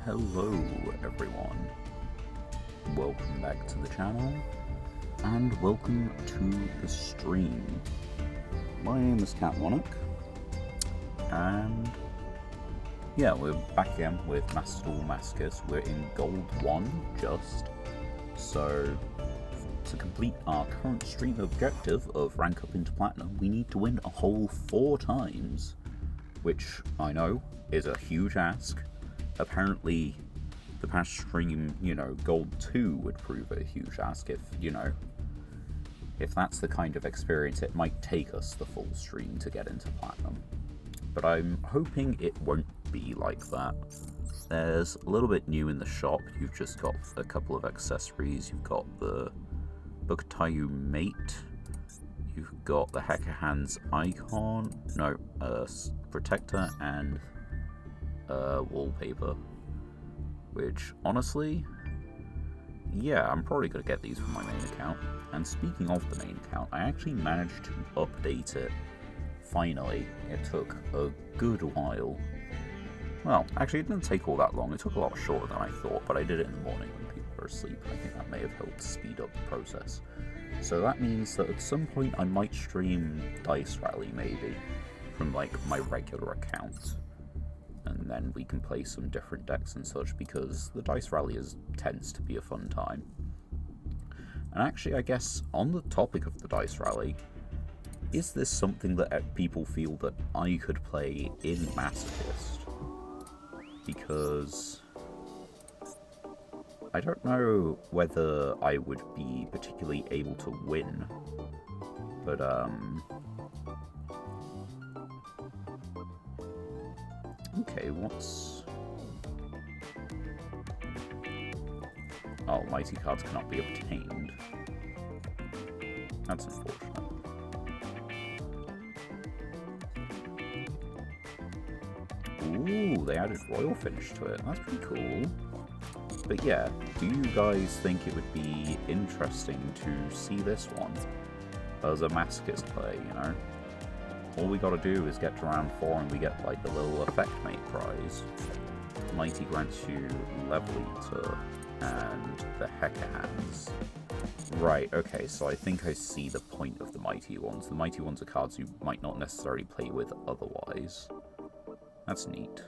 Hello everyone, welcome back to the channel, and welcome to the stream. My name is Cat Monarch, and yeah, we're back again with Duel Masochist. We're in Gold 1 just, so to complete our current stream objective of rank up into Platinum, we need to win a whole 4 times, which I know is a huge ask. Apparently, the past stream, Gold 2 would prove a huge ask if that's the kind of experience it might take us the full stream to get into Platinum. But I'm hoping it won't be like that. There's a little bit new in the shop. You've just got a couple of accessories. You've got the Bukatayu mate. You've got the Hacker Hands icon. No, protector and wallpaper, which honestly, yeah, I'm probably gonna get these from my main account. And speaking of the main account, I actually managed to update it finally. It took a good while. Well, actually it didn't take all that long. It took a lot shorter than I thought, but I did it in the morning when people were asleep. I think that may have helped speed up the process. So that means that at some point I might stream Dice Rally maybe from like my regular account. And then we can play some different decks and such, because the Dice Rally tends to be a fun time. And actually, I guess, on the topic of the Dice Rally, is this something that people feel that I could play in Masochist? Because I don't know whether I would be particularly able to win, but okay, what's... Oh, mighty cards cannot be obtained. That's unfortunate. Ooh, they added Royal Finish to it. That's pretty cool. But yeah, do you guys think it would be interesting to see this one as a Masochist play, All we gotta do is get to round 4 and we get like the little Effect Mate prize. Mighty grants you Level Eater and the Hacker Hands. Right, okay, so I think I see the point of the Mighty ones. The Mighty ones are cards you might not necessarily play with otherwise. That's neat.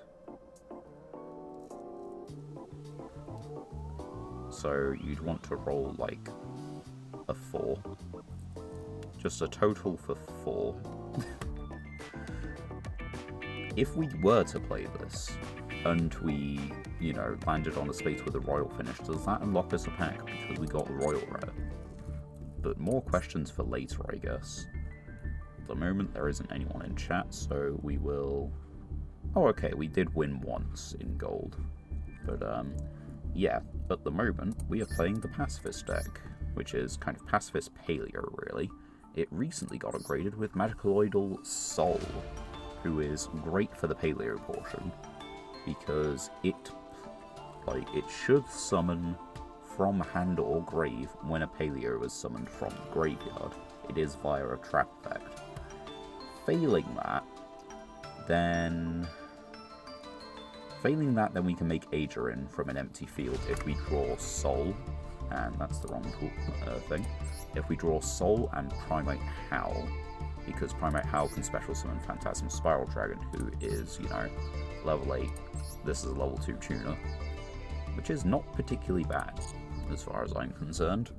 So you'd want to roll like a 4. Just a total for 4. If we were to play this, and we, landed on a space with a Royal Finish, does that unlock us a pack because we got the Royal Rare? But more questions for later, I guess. At the moment, there isn't anyone in chat, so we will... Oh, okay, we did win once in Gold. But, yeah, at the moment, we are playing the Pacifist deck, which is kind of Pacifist Paleo, really. It recently got upgraded with Magicaloidal Soul, who is great for the Paleo portion, because it should summon from hand or grave when a Paleo is summoned from the graveyard. It is via a trap effect. Failing that, then we can make Aegerin from an empty field if we draw Soul, and that's the wrong thing. If we draw Soul and Primate Howl, because Primate Howl can special summon Phantasm Spiral Dragon, who is, level 8. This is a level 2 tuner, which is not particularly bad, as far as I'm concerned.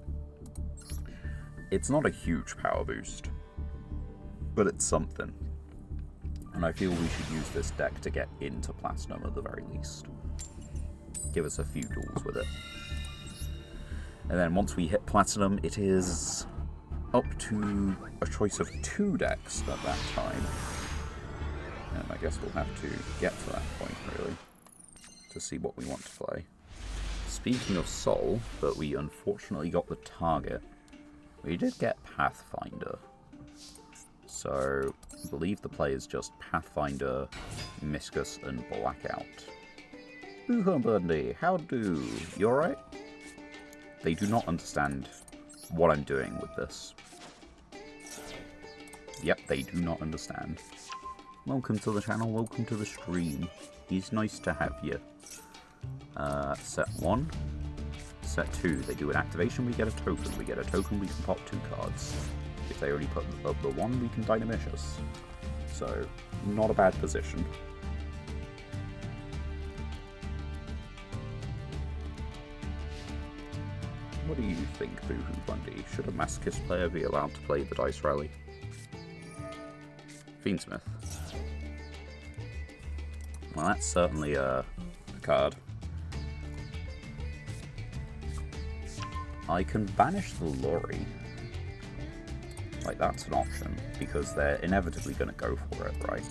It's not a huge power boost, but it's something. And I feel we should use this deck to get into Platinum at the very least. Give us a few duels with it. And then once we hit Platinum, it is up to a choice of 2 decks at that time. And I guess we'll have to get to that point, really, to see what we want to play. Speaking of Soul, but we unfortunately got the target, we did get Pathfinder. So, I believe the play is just Pathfinder, Miscus, and Blackout. Boo-hoo, Bundy, how do? You alright? They do not understand what I'm doing with this. Yep, they do not understand. Welcome to the channel, welcome to the stream. It's nice to have you. Set 1. Set 2, they do an activation, we get a token. We get a token, we can pop 2 cards. If they only put up the 1, we can Dynamicious. So, not a bad position. What do you think, Boohoo Bundy? Should a Masochist player be allowed to play the Dice Rally? Fiendsmith. Well, that's certainly a card. I can banish the Lorry. Like, that's an option, because they're inevitably going to go for it, right?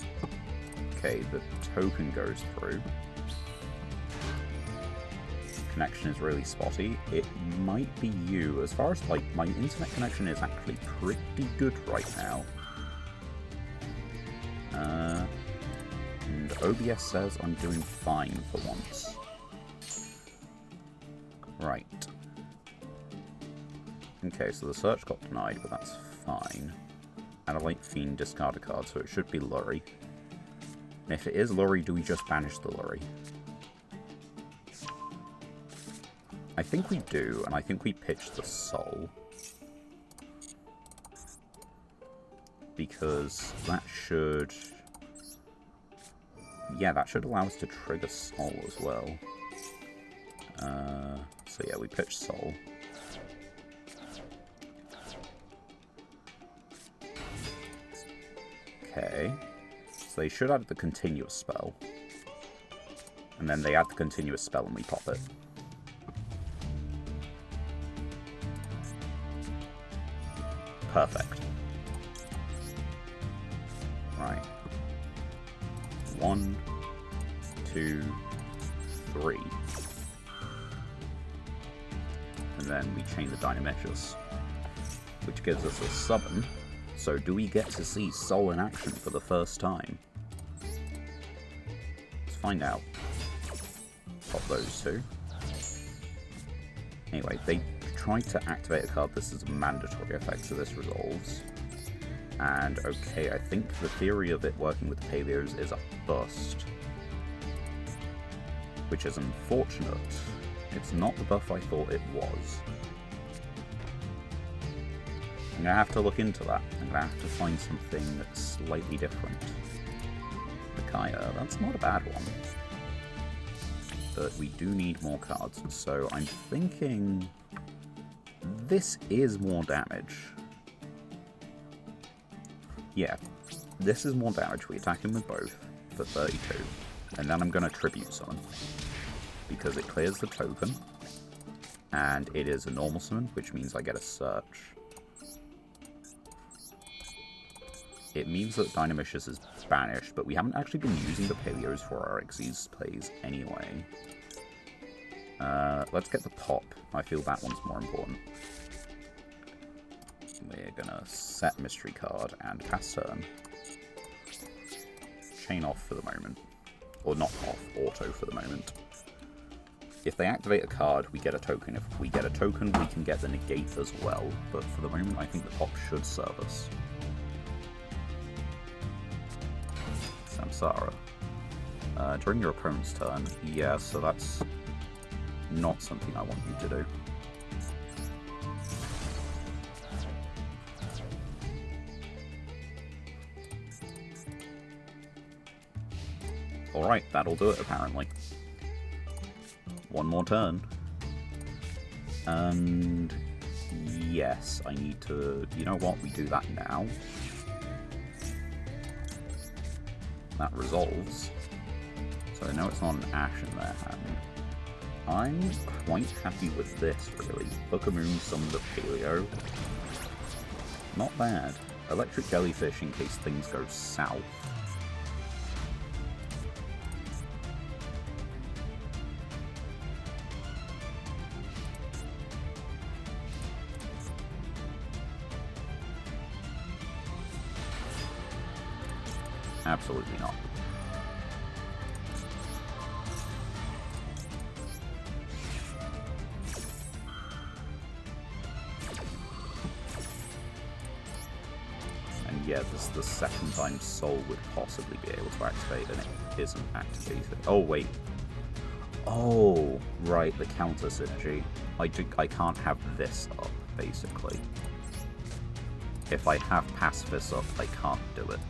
Okay, the token goes through. Connection is really spotty. It might be you. As far as, like, my internet connection is actually pretty good right now. And OBS says I'm doing fine for once. Right. Okay, so the search got denied, but that's fine. Adolite Fiend discard a card, so it should be Lurry. And if it is Lurry, do we just banish the Lurry? I think we do, and I think we pitch the Soul. Because that should... yeah, that should allow us to trigger Soul as well. So yeah, we pitch Soul. Okay, so they should add the continuous spell. And then they add the continuous spell and we pop it. Perfect. Right. 1, 2, 3. And then we chain the Dynamicious, which gives us a summon. So do we get to see Soul in action for the first time? Let's find out. Pop those 2. Anyway, they tried to activate a card. This is a mandatory effect, so this resolves. And okay, I think the theory of it working with the Paleos is a bust. Which is unfortunate. It's not the buff I thought it was. I'm going to have to look into that. I'm going to have to find something that's slightly different. Micaiah, that's not a bad one. But we do need more cards, so I'm thinking this is more damage. Yeah, this is more damage. We attack him with both for 32. And then I'm going to Tribute Summon. Because it clears the token. And it is a normal summon, which means I get a search. It means that Dynamicious is banished, but we haven't actually been using the Paleos for our Xyz plays anyway. Let's get the pop. I feel that one's more important. We're gonna set Mystery Card and pass turn. Chain off for the moment. Or not off, auto for the moment. If they activate a card, we get a token. If we get a token, we can get the negate as well. But for the moment, I think the pop should serve us. Samsara. During your opponent's turn, yeah, so that's not something I want you to do. Alright, that'll do it apparently. One more turn. And yes, I need to... you know what? We do that now. That resolves. So I know it's not an ash in their hand. I'm quite happy with this, really. Book a Moon, summon the Paleo. Not bad. Electric Jellyfish in case things go south. Absolutely not. And yeah, this is the second time Soul would possibly be able to activate, and it isn't activated. Oh, wait. Oh, right, the counter synergy. I can't have this up, basically. If I have pacifist up, I can't do it.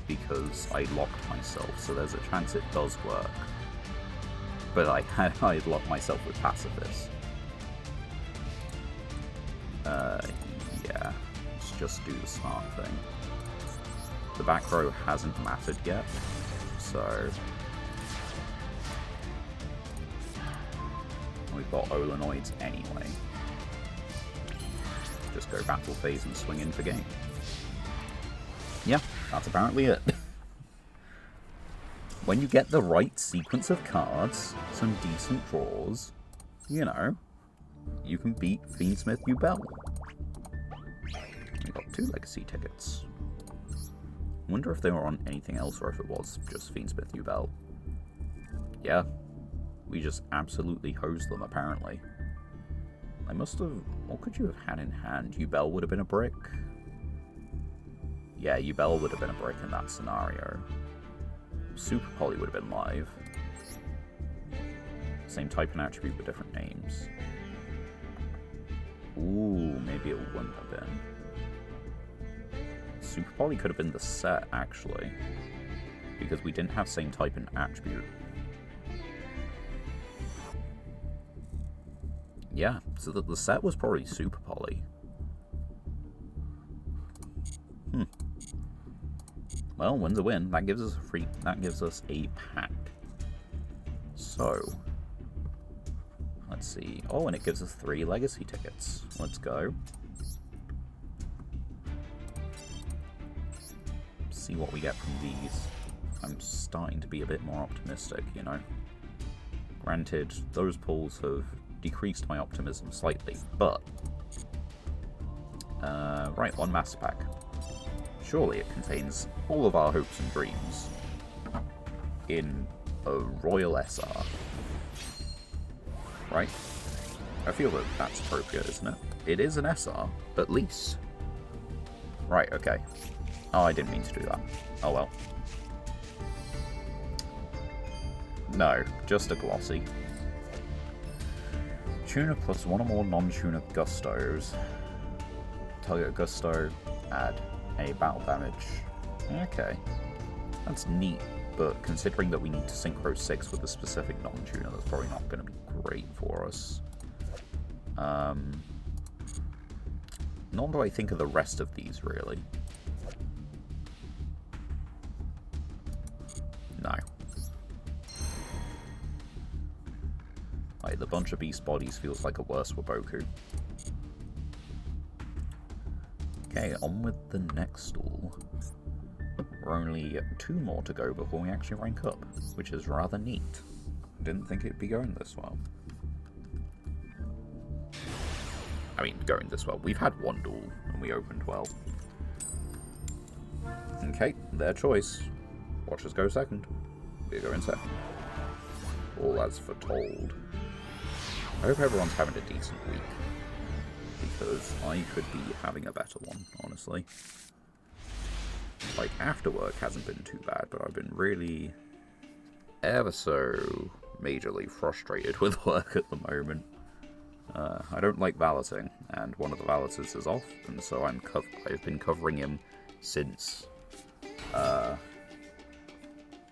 Because I locked myself, so there's a chance it does work. But I'd lock myself with pacifist. Yeah, let's just do the smart thing. The back row hasn't mattered yet, so... We've got Olenoids anyway. Just go battle phase and swing in for game. Yeah, that's apparently it. When you get the right sequence of cards, some decent draws, you know, you can beat Fiendsmith Yugioh. We got 2 legacy tickets. Wonder if they were on anything else or if it was just Fiendsmith Yugioh. Yeah, we just absolutely hosed them apparently. I must have... What could you have had in hand? Yugioh would have been a brick. Yeah, Yugioh would have been a brick in that scenario. Super Poly would have been live. Same type and attribute with different names. Ooh, maybe it wouldn't have been. Super Poly could have been the set, actually. Because we didn't have same type and attribute. Yeah, so the set was probably Super Poly. Well, win's a win. That gives us a pack. So, let's see. Oh, and it gives us 3 legacy tickets. Let's go. See what we get from these. I'm starting to be a bit more optimistic, you know. Granted, those pulls have decreased my optimism slightly, but... right, 1 master pack. Surely it contains all of our hopes and dreams in a Royal SR. Right? I feel that that's appropriate, isn't it? It is an SR, at least. Right, okay. Oh, I didn't mean to do that. Oh well. No, just a glossy. Tuner plus 1 or more non-tuner gustos. Target gusto, add a battle damage. Okay. That's neat, but considering that we need to synchro 6 with a specific non-tuner, that's probably not going to be great for us. Nor do I think of the rest of these, really. No. Like, the bunch of beast bodies feels like a worse Waboku. Okay, on with the next stall. We're only 2 more to go before we actually rank up, which is rather neat. Didn't think it'd be going this well. I mean, going this well. We've had 1 duel, and we opened well. Okay, their choice. Watch us go second. We're going second. All as foretold. I hope everyone's having a decent week. Because I could be having a better one, honestly. Like, after work hasn't been too bad, but I've been really ever so majorly frustrated with work at the moment. I don't like valeting, and one of the valeters is off, and so I've been covering him since...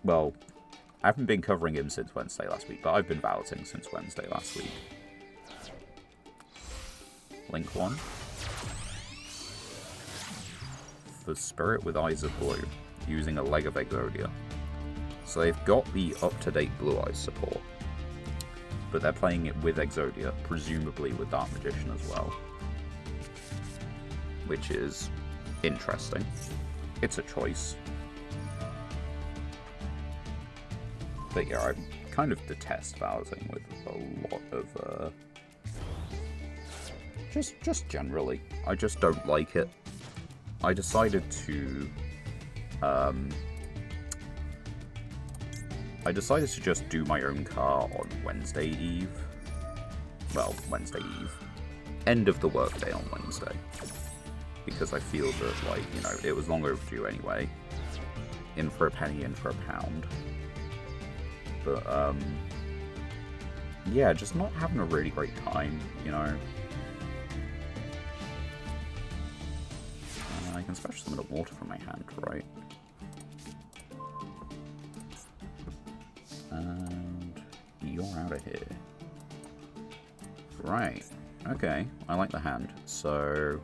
well, I haven't been covering him since Wednesday last week, but I've been valeting since Wednesday last week. Link 1. The Spirit with Eyes of Blue, using a leg of Exodia. So they've got the up-to-date Blue Eyes support, but they're playing it with Exodia, presumably with Dark Magician as well. Which is interesting. It's a choice. But yeah, I kind of detest valeting with a lot of... Just generally. I just don't like it. I decided to just do my own car on Wednesday Eve. Well, Wednesday Eve. End of the workday on Wednesday. Because I feel that, like, you know, it was long overdue anyway. in for a penny, in for a pound. But, yeah, just not having a really great time, you know. I can special summon the water from my hand, right? And you're out of here. Right. Okay, I like the hand. So,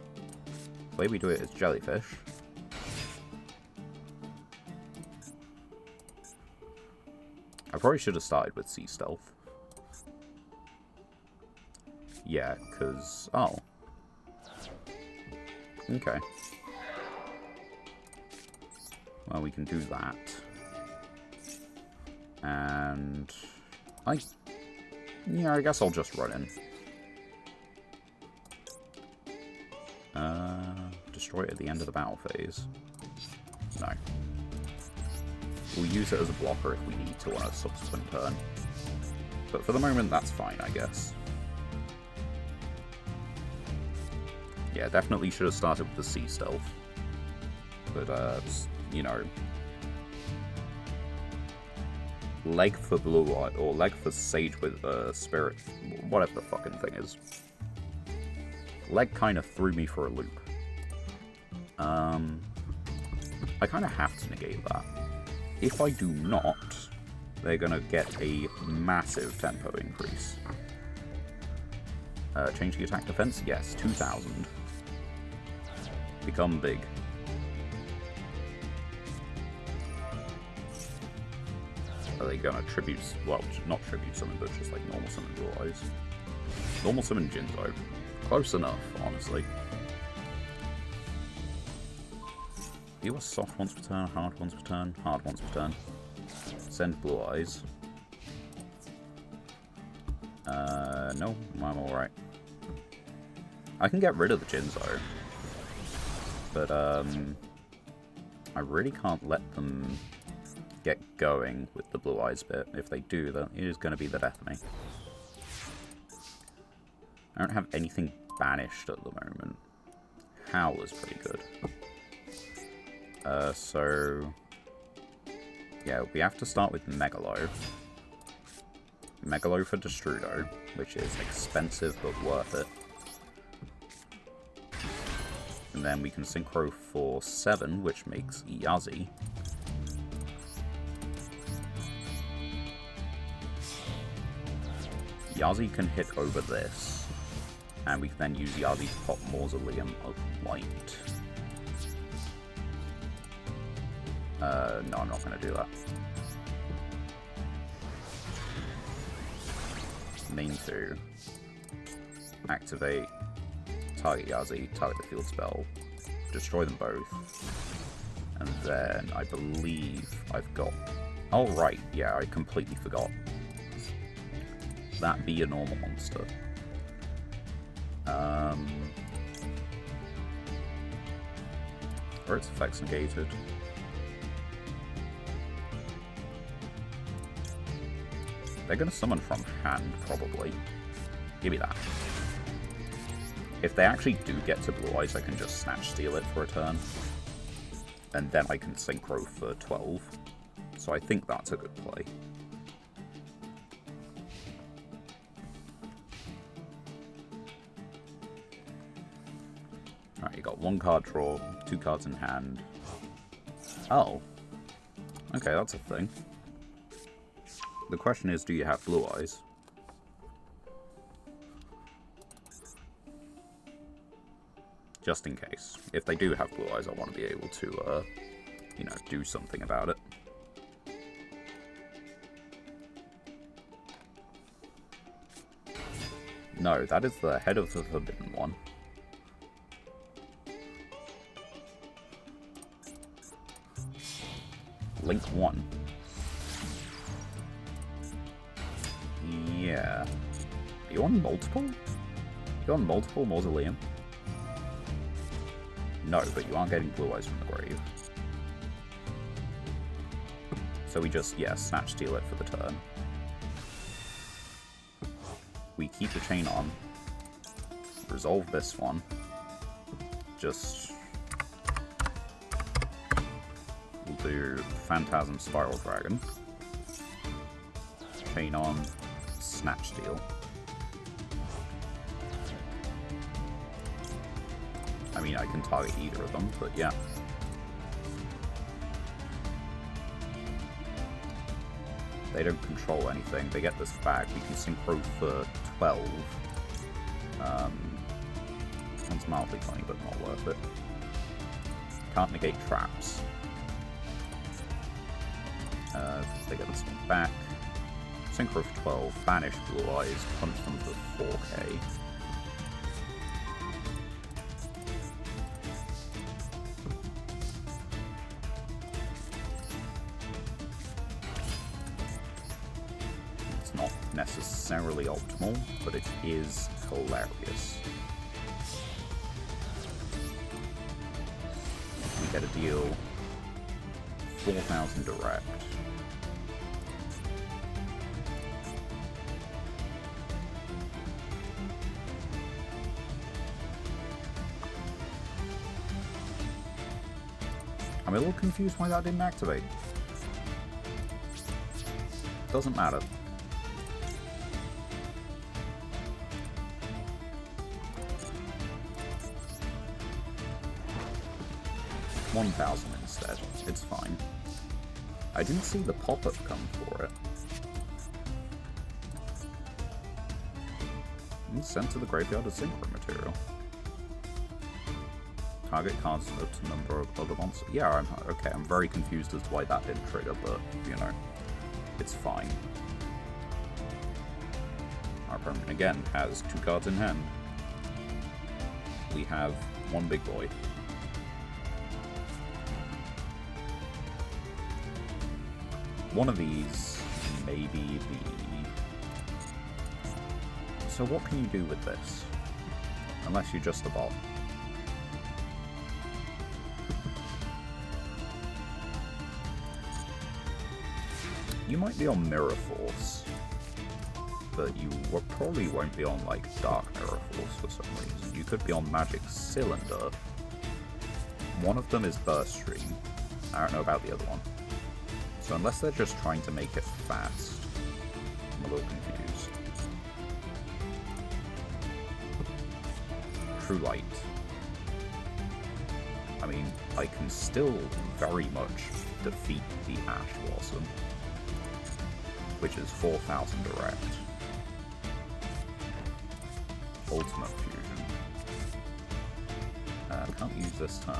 the way we do it is jellyfish. I probably should have started with sea stealth. Yeah, because... oh. Okay. Well, we can do that. And... yeah, I guess I'll just run in. Destroy it at the end of the battle phase. No. We'll use it as a blocker if we need to on a subsequent turn. But for the moment, that's fine, I guess. Yeah, definitely should have started with the sea stealth. But, you know... leg for blue eye, or leg for sage with spirit, whatever the fucking thing is. Leg kind of threw me for a loop. I kind of have to negate that. If I do not, they're going to get a massive tempo increase. Change the attack defense? Yes, 2,000. Become big. Are they going to tribute... well, not tribute summon, but just like normal summon Blue Eyes. Normal summon Jinzo. Close enough, honestly. Deal a soft once per turn, hard once per turn, hard once per turn. Send Blue Eyes. No, I'm alright. I can get rid of the Jinzo. But, I really can't let them get going with the Blue Eyes bit. If they do, then it is going to be the death of me. I don't have anything banished at the moment. Howl is pretty good. So... yeah, we have to start with Megalo. Megalo for Destrudo, which is expensive but worth it. And then we can Synchro for 7, which makes Yazi. Yazi can hit over this, and we can then use Yazi to pop Mausoleum of Light. No, I'm not going to do that. Main 2. Activate, target Yazi, target the field spell, destroy them both. And then I believe I've got... oh, right, yeah, I completely forgot. That be a normal monster. Or its effects negated. They're going to summon from hand, probably. Give me that. If they actually do get to Blue Eyes, I can just Snatch Steal it for a turn. And then I can Synchro for 12. So I think that's a good play. Alright, you got 1 card draw, 2 cards in hand. Oh. Okay, that's a thing. The question is, do you have Blue Eyes? Just in case. If they do have Blue Eyes, I want to be able to, you know, do something about it. No, that is the head of the Forbidden One. Link 1. Yeah. Are you on multiple? You on multiple Mausoleum? No, but you aren't getting Blue Eyes from the grave. So we just, yeah, Snatch Steal it for the turn. We keep the chain on. Resolve this one. Just... we'll to Phantasm Spiral Dragon. Chain on, Snatch Steal. I mean, I can target either of them, but yeah. They don't control anything. They get this back. We can synchro for 12. One's mildly funny, but not worth it. Can't negate traps. They get this one back. Synchro for 12. Banish Blue Eyes. Punch them for 4k. It's not necessarily optimal, but it is hilarious. We get a deal 4,000 direct. I'm a little confused why that didn't activate. Doesn't matter. $1,000 instead. It's fine. I didn't see the pop-up come for it. Sent to the graveyard as synchro material. Target cards up to number of other monsters. Yeah, I'm very confused as to why that didn't trigger, but, you know, it's fine. Our opponent, again, has 2 cards in hand. We have 1 big boy. One of these may be the... So what can you do with this? Unless you're just a bot. You might be on Mirror Force, but you probably won't be on, like, Dark Mirror Force for some reason. You could be on Magic Cylinder. One of them is Burst Stream. I don't know about the other one. So unless they're just trying to make it fast, I'm a little confused. True Light. I mean, I can still very much defeat the Ash Blossom, which is 4,000 direct. Ultimate Fusion. Can't use this turn.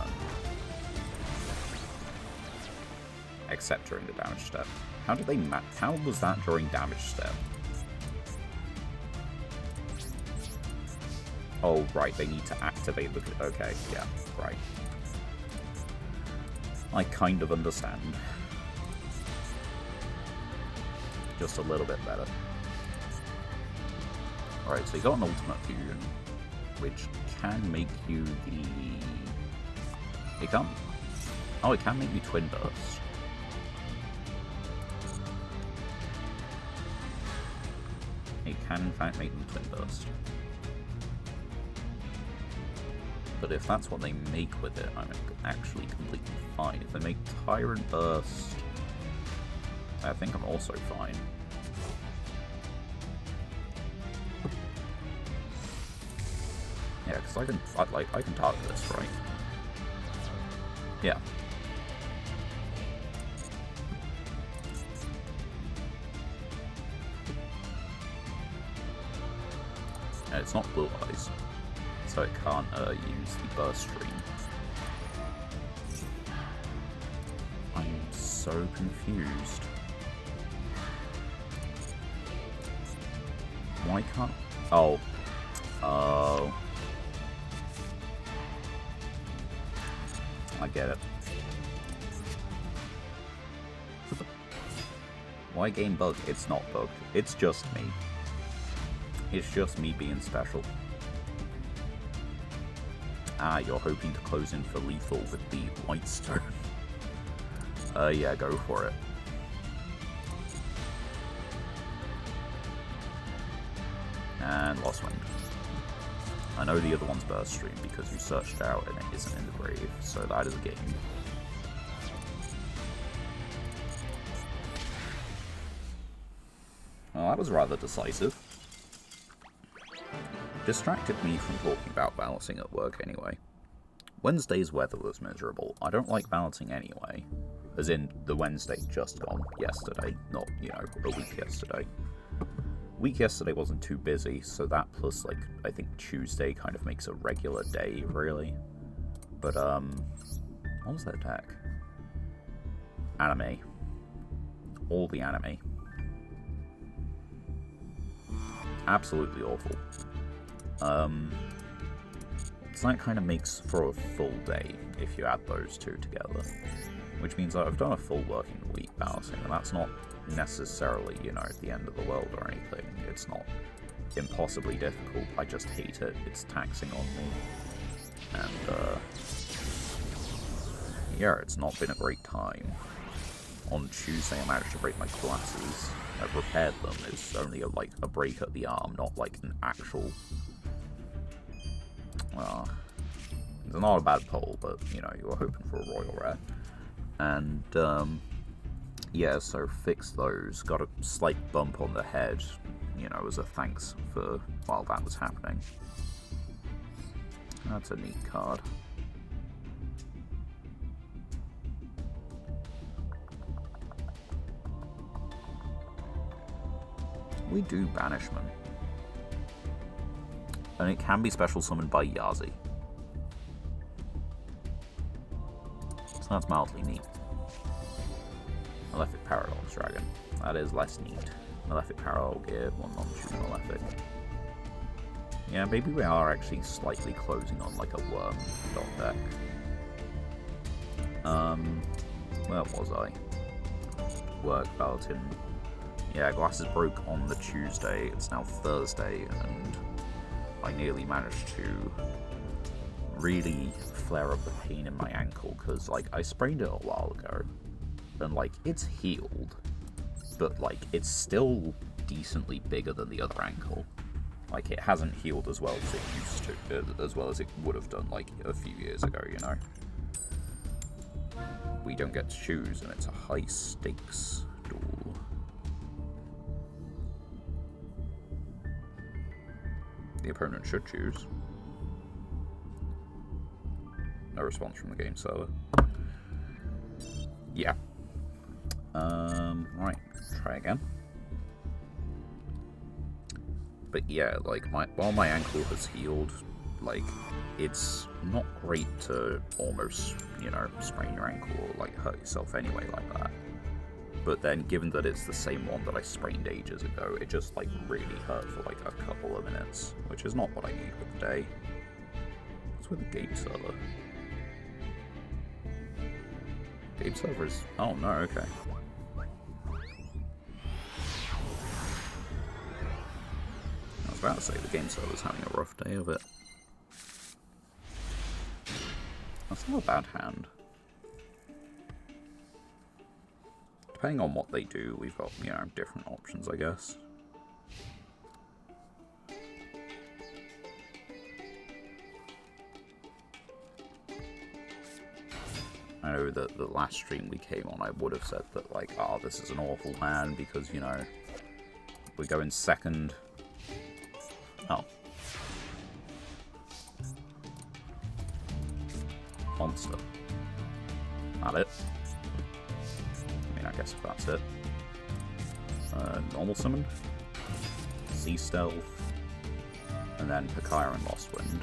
Except during the damage step. How did they how was that during damage step? Oh, right, they need to activate the... Okay, yeah, right. I kind of understand. Just a little bit better. Alright, so you got an Ultimate Fusion, which can make you the... It can't... Oh, it can make you Twin Burst. It can, in fact, make them Twin Burst. But if that's what they make with it, I'm actually completely fine. If they make Tyrant Burst, I think I'm also fine. Yeah, because I can target this, right? Yeah. And it's not Blue Eyes, so it can't use the Burst Stream. I'm so confused. Why can't... Oh. Oh. I get it. Why game bug? It's not bugged. It's just me. It's just me being special. Ah, you're hoping to close in for lethal with the White Stone. Yeah, go for it. And Lost Wind. I know the other one's Burst Stream because you searched out and it isn't in the grave, so that is a game. Well, that was rather decisive. Distracted me from talking about balancing at work anyway. Wednesday's weather was miserable. I don't like balancing anyway. As in, the Wednesday just gone yesterday, not, you know, a week yesterday. Week yesterday wasn't too busy, so that plus, like, I think Tuesday kind of makes a regular day, really. But, what was that deck? Anime. All the anime. Absolutely awful. So that kind of makes for a full day if you add those two together. Which means that I've done a full working week balancing, and that's not necessarily, you know, the end of the world or anything. It's not impossibly difficult. I just hate it. It's taxing on me. And, yeah, it's not been a great time. On Tuesday, I managed to break my glasses. I've repaired them. It's only a break at the arm, not like an actual... Well, it's not a bad pull, but, you know, you were hoping for a royal rare. And, yeah, so fixed those. Got a slight bump on the head, you know, as a thanks for while that was happening. That's a neat card. We do Banishment. And it can be special summoned by Yazi. So that's mildly neat. Malefic Paradox Dragon. That is less neat. Malefic Parallel Gear, one non-true Malefic. Yeah, maybe we are actually slightly closing on like a worm dot deck. Where was I? Work, Ballotin. Yeah, glasses broke on the Tuesday. It's now Thursday, and I nearly managed to really flare up the pain in my ankle, because, like, I sprained it a while ago, and, like, it's healed, but, like, it's still decently bigger than the other ankle. Like, it hasn't healed as well as it used to, as well as it would have done, like, a few years ago, you know? We don't get to choose, and it's a high-stakes duel. The opponent should choose. No response from the game server. Yeah. Right. Try again. But yeah, like, while my ankle has healed, like, it's not great to almost, you know, sprain your ankle or, like, hurt yourself anyway like that. But then, given that it's the same one that I sprained ages ago, it just, like, really hurt for, like, a couple of minutes, which is not what I need with the day. What's with the game server? Game server is... Oh, no, okay. I was about to say, the game server's having a rough day of it. That's not a bad hand. Depending on what they do, we've got, you know, different options, I guess. I know that the last stream we came on, I would have said that, like, oh, this is an awful hand because, you know, we're going second. Oh. Monster. That it? I mean, I guess if that's it. Normal summon. Sea Stealth. And then Pakaya and Lost Wind.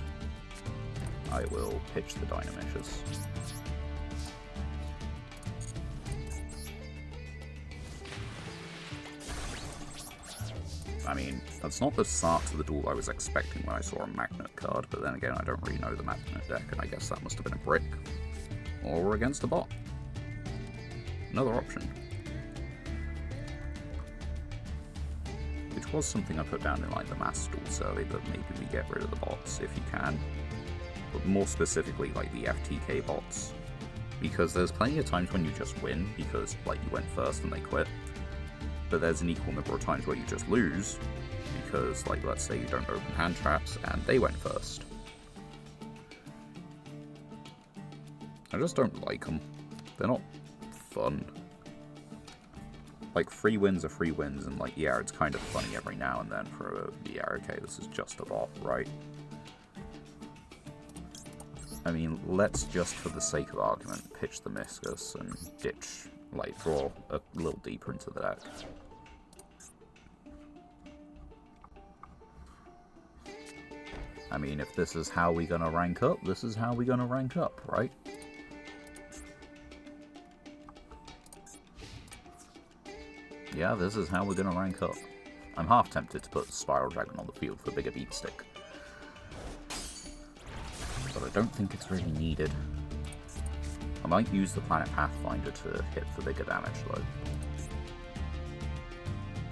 I will pitch the Dynamicious. I mean, that's not the start to the duel I was expecting when I saw a Magnet card, but then again, I don't really know the Magnet deck, and I guess that must have been a brick. Or we're against a bot. Another option. Which was something I put down in, like, the mass duel survey, that maybe we get rid of the bots if you can. But more specifically, like, the FTK bots. Because there's plenty of times when you just win, because, like, you went first and they quit. But there's an equal number of times where you just lose, because, like, let's say you don't open hand traps, and they went first. I just don't like them. They're not fun. like, free wins are free wins, and, like, yeah, it's kind of funny every now and then for yeah, okay, this is just a bot, right? I mean, let's just, for the sake of argument, pitch the Miscus and ditch, like, draw a little deeper into the deck. I mean, if this is how we're gonna rank up, this is how we're gonna rank up, right? Yeah, this is how we're gonna rank up. I'm half tempted to put Spiral Dragon on the field for a bigger beat stick, but I don't think it's really needed. I might use the Planet Pathfinder to hit for bigger damage, though.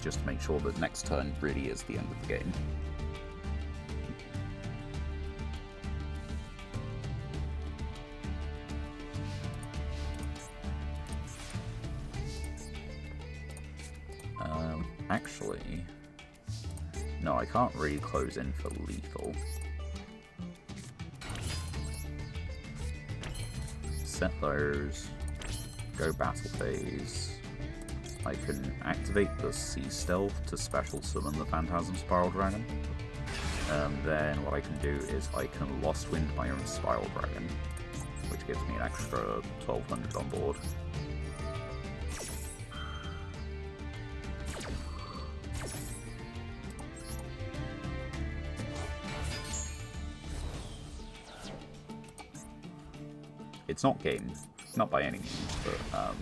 Just to make sure that next turn really is the end of the game. Actually, no, I can't really close in for lethal. Set those, go battle phase. I can activate the Sea Stealth to special summon the Phantasm Spiral Dragon. Then what I can do is I can Lost Wind my own Spiral Dragon, which gives me an extra 1200 on board. It's not game, not by any means, but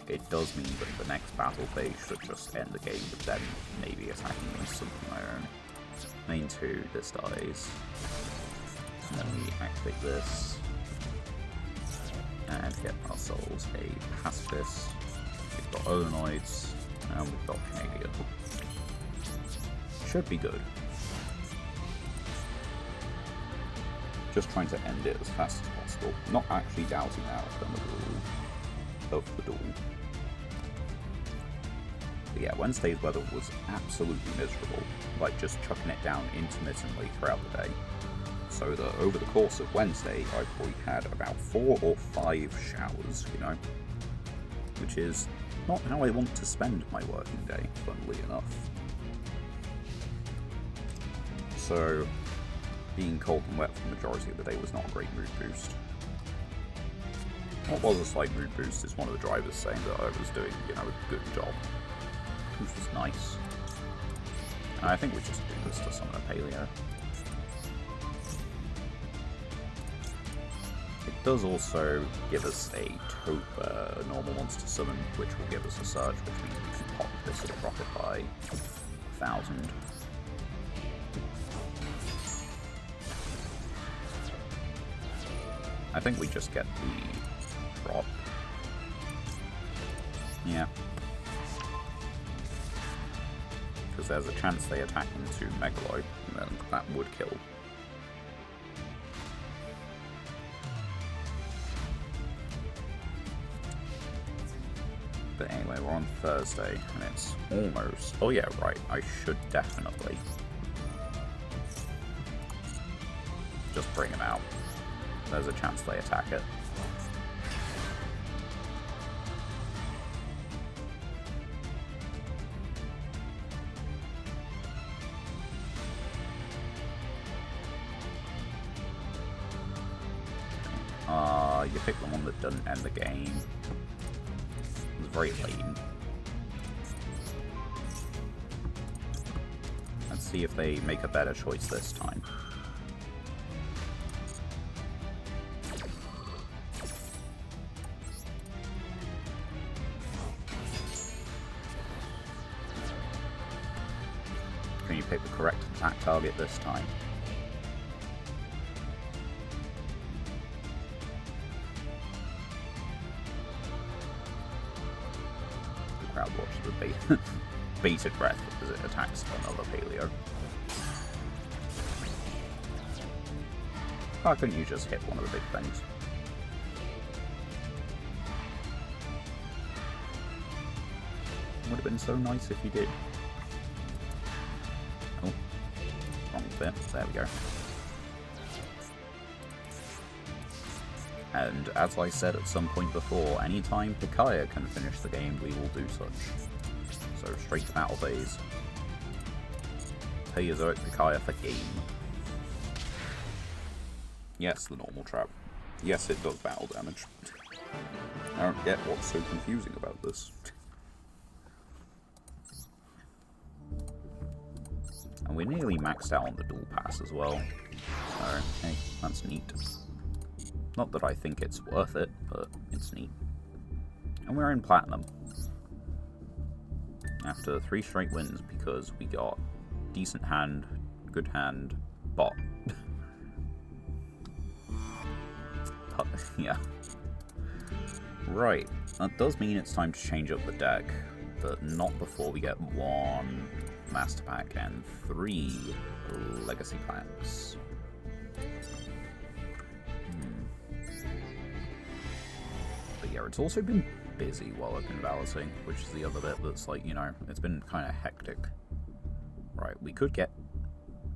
it does mean that the next battle phase should just end the game with them maybe attacking me with something of my own. Main 2, this dies. And then we activate this. And get ourselves a Pacifist. We've got Ozonoids, and we've got Canadian. Should be good. Just trying to end it as fast as possible. Not actually doubting the outcome of the duel. But yeah, Wednesday's weather was absolutely miserable, like just chucking it down intermittently throughout the day. So that over the course of Wednesday, I probably had about 4 or 5 showers, you know, which is not how I want to spend my working day, funnily enough. So being cold and wet for the majority of the day was not a great mood boost. What was a slight mood boost is one of the drivers saying that I was doing, you know, a good job, which was nice. And I think we just do this to summon a Paleo. It does also give us a taupe normal monster summon, which will give us a surge, which means we can pop this at a profit by 1,000. I think we just get the drop. Yeah. Because there's a chance they attack into Megalo, and then that would kill. But anyway, we're on Thursday, and it's almost... Oh yeah, right, I should definitely just bring him out. There's a chance they attack it. You pick the one that doesn't end the game. It was very lame. Let's see if they make a better choice this time. Can you pick the correct attack target this time? Crowd watches with bated breath as it attacks another Paleo. Why couldn't you just hit one of the big things? Would have been so nice if you did. Oh, wrong bit. There we go. And as I said at some point before, anytime Pikaia can finish the game, we will do such. So straight to battle phase. Paleozoic Pikaia for game. Yes, the normal trap. Yes, it does battle damage. I don't get what's so confusing about this. And we're nearly maxed out on the dual pass as well. So, hey, that's neat. Not that I think it's worth it, but it's neat. And we're in Platinum. After 3 straight wins because we got decent hand, good hand, bot. Yeah. Right, that does mean it's time to change up the deck, but not before we get 1 Master Pack and 3 Legacy Packs. But yeah, it's also been busy while I've been balancing, which is the other bit that's like, you know, it's been kind of hectic. Right, we could get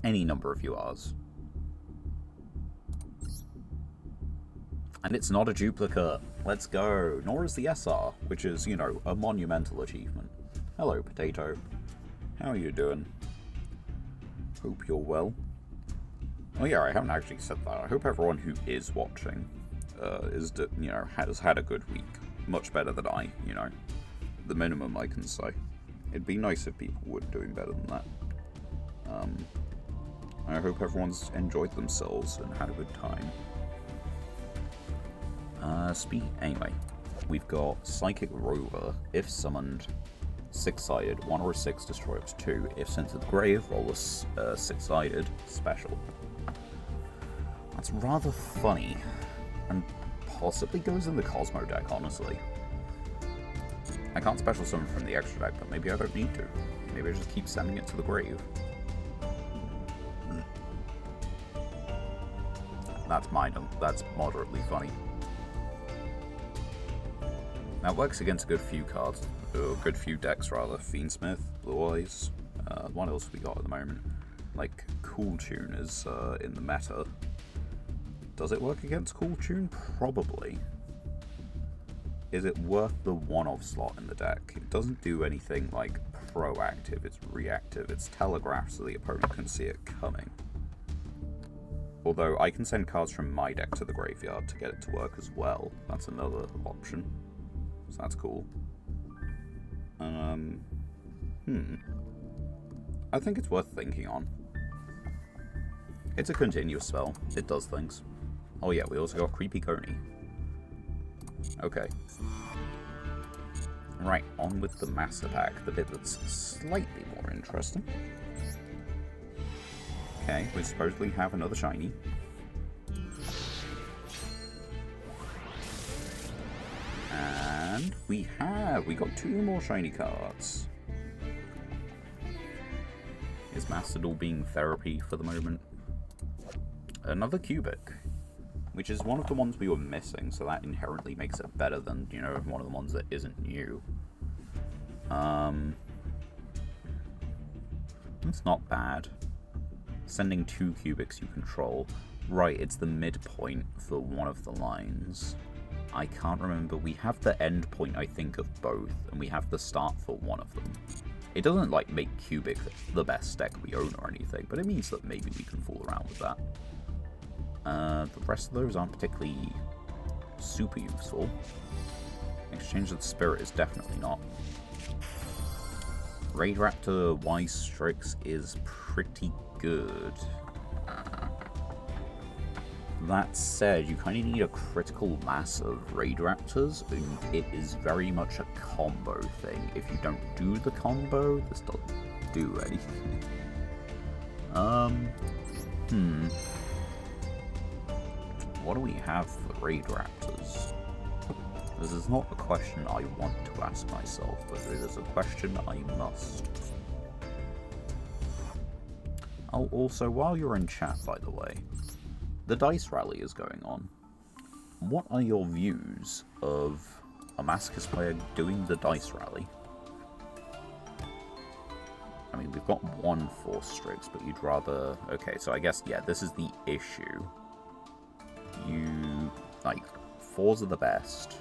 any number of URs. And it's not a duplicate. Let's go. Nor is the SR, which is, you know, a monumental achievement. Hello, Potato. How are you doing? Hope you're well. Oh yeah, I haven't actually said that. I hope everyone who is watching has had a good week. Much better than I, you know. The minimum I can say. It'd be nice if people were doing better than that. I hope everyone's enjoyed themselves and had a good time. Anyway, we've got Psychic Rover. If summoned, 6-sided, 1 or a 6, destroy up to 2. If sent to the grave, roll a 6-sided special. That's rather funny, and possibly goes in the Cosmo deck, honestly. I can't special summon from the extra deck, but maybe I don't need to. Maybe I just keep sending it to the grave. That's that's moderately funny. That works against a good few cards, or good few decks rather. Fiendsmith, Blue Eyes. What else have we got at the moment? Like Cool Tune is in the meta. Does it work against Cool Tune? Probably. Is it worth the one-off slot in the deck? It doesn't do anything like proactive. It's reactive. It's telegraphed so the opponent can see it coming. Although I can send cards from my deck to the graveyard to get it to work as well. That's another option. So that's cool. I think it's worth thinking on. It's a continuous spell. It does things. Oh yeah, we also got Creepy Coney. Okay. Right, on with the Master Pack, the bit that's slightly more interesting. Okay, we supposedly have another shiny. And we got 2 more shiny cards. Is Master Duel being therapy for the moment? Another Cubic, which is one of the ones we were missing, so that inherently makes it better than, you know, one of the ones that isn't new. It's not bad. Sending 2 Cubics you control. Right, it's the midpoint for one of the lines. I can't remember. We have the end point, I think, of both, and we have the start for one of them. It doesn't, like, make Cubic the best deck we own or anything, but it means that maybe we can fool around with that. The rest of those aren't particularly super useful. Exchange of the Spirit is definitely not. Raid Raptor Wise Strix is pretty good. That said, you kind of need a critical mass of Raid Raptors, and it is very much a combo thing. If you don't do the combo, this doesn't do anything. What do we have for Raid Raptors? This is not a question I want to ask myself, but it is a question I must. Oh, also, while you're in chat, by the way, the Dice Rally is going on. What are your views of a Masochist player doing the Dice Rally? I mean, we've got 1 Force Strix, but you'd rather... Okay, so I guess, yeah, this is the issue. You, like, 4s are the best.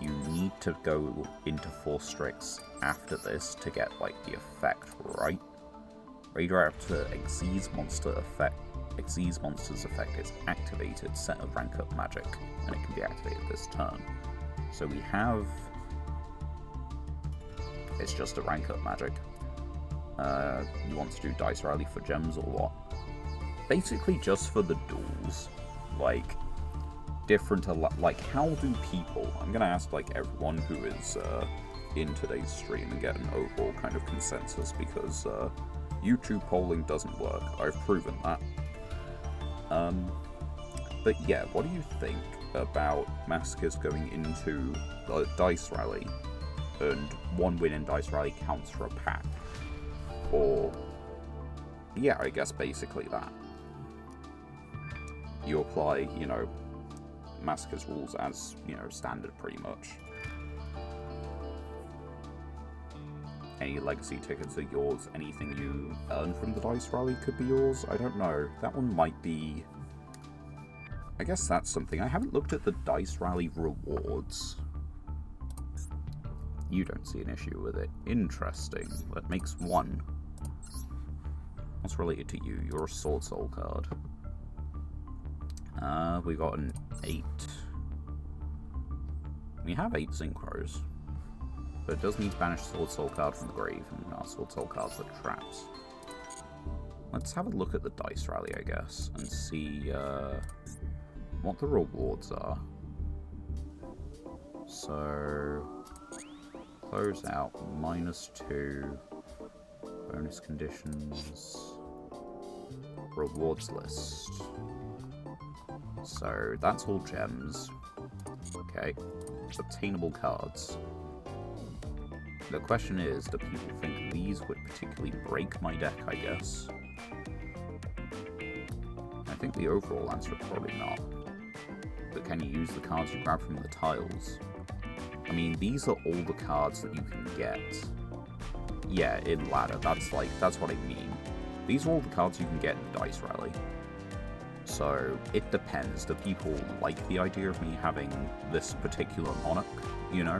You need to go into 4 Strix after this to get, like, the effect right. Radioactive Xyz monster's effect is activated, set of rank up magic, and it can be activated this turn. So we have... It's just a rank up magic. You want to do Dice Rally for gems or what? Basically just for the duels. Like, different... Like, how do people... I'm gonna ask, like, everyone who is in today's stream and get an overall kind of consensus, because YouTube polling doesn't work. I've proven that. But yeah, what do you think about Masochist going into Dice Rally, and 1 win in Dice Rally counts for a pack? Or, yeah, I guess basically that. You apply, you know, Masochist rules as, you know, standard pretty much. Any legacy tickets are yours. Anything you earn from the Dice Rally could be yours. I don't know. That one might be... I guess that's something. I haven't looked at the Dice Rally rewards. You don't see an issue with it. Interesting. That makes 1. What's related to you? You're a Sword Soul card. We got an 8. We have 8 Synchros. But it does need to banish Sword Soul card from the grave, and our Sword Soul cards are traps. Let's have a look at the Dice Rally, I guess, and see what the rewards are. So, close out, -2, bonus conditions, rewards list. So, that's all gems. Okay, obtainable cards. The question is, do people think these would particularly break my deck, I guess? I think the overall answer is probably not. But can you use the cards you grab from the tiles? I mean, these are all the cards that you can get. Yeah, in ladder, that's what I mean. These are all the cards you can get in Dice Rally. So, it depends. Do people like the idea of me having this particular monarch, you know?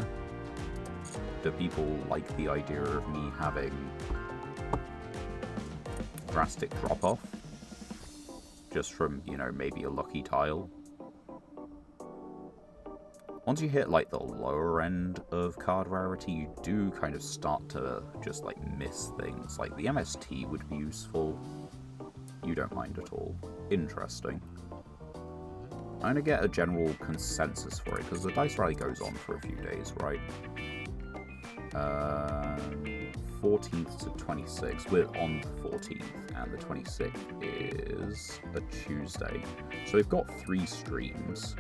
Do people like the idea of me having drastic drop-off? Just from, you know, maybe a lucky tile? Once you hit, like, the lower end of card rarity, you do kind of start to just, like, miss things. Like, the MST would be useful. You don't mind at all. Interesting. I'm gonna get a general consensus for it, because the Dice Rally goes on for a few days, right? 14th to 26th. We're on the 14th, and the 26th is a Tuesday. So we've got 3 streams.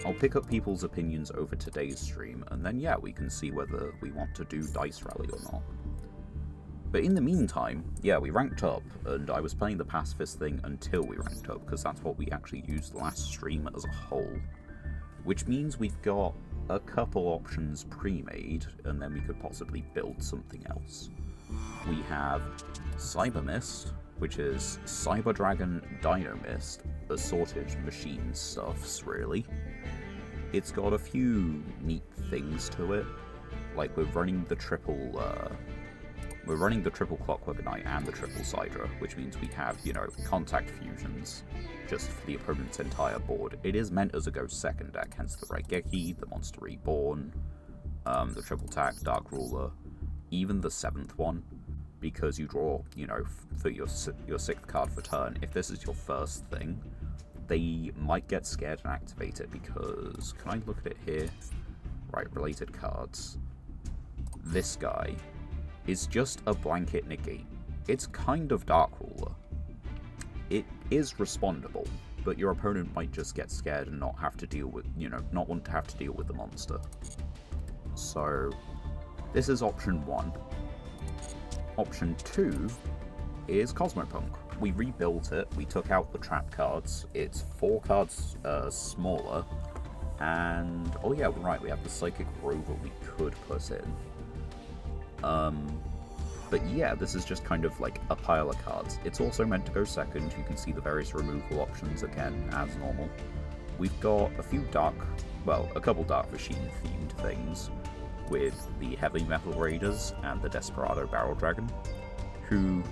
I'll pick up people's opinions over today's stream, and then yeah, we can see whether we want to do Dice Rally or not. But in the meantime, yeah, we ranked up, and I was playing the pacifist thing until we ranked up, because that's what we actually used last stream as a whole. Which means we've got a couple options pre-made, and then we could possibly build something else. We have Cyber Mist, which is Cyber Dragon Dino Mist, assorted machine stuffs, really. It's got a few neat things to it, like we're running the triple Clockwork Knight and the triple Sidra, which means we have, you know, contact fusions just for the opponent's entire board. It is meant as a Ghost second deck, hence the Raigeki, the Monster Reborn, the triple tack, Dark Ruler, even the 7th one, because you draw, you know, for your 6th card for turn. If this is your first thing, they might get scared and activate it, because, can I look at it here? Right, related cards. This guy is just a blanket negate. It's kind of Dark Ruler. It is respondable, but your opponent might just get scared and not have to deal with, you know, not want to have to deal with the monster. So, this is option 1. Option 2 is Cosmopunk. We rebuilt it, we took out the trap cards, it's 4 cards smaller, and, oh yeah, right, we have the Psychic Rover we could put in. But yeah, this is just kind of like a pile of cards. It's also meant to go second. You can see the various removal options again, as normal. We've got a few well, a couple Dark Machine themed things with the Heavy Metal Raiders and the Desperado Barrel Dragon, who,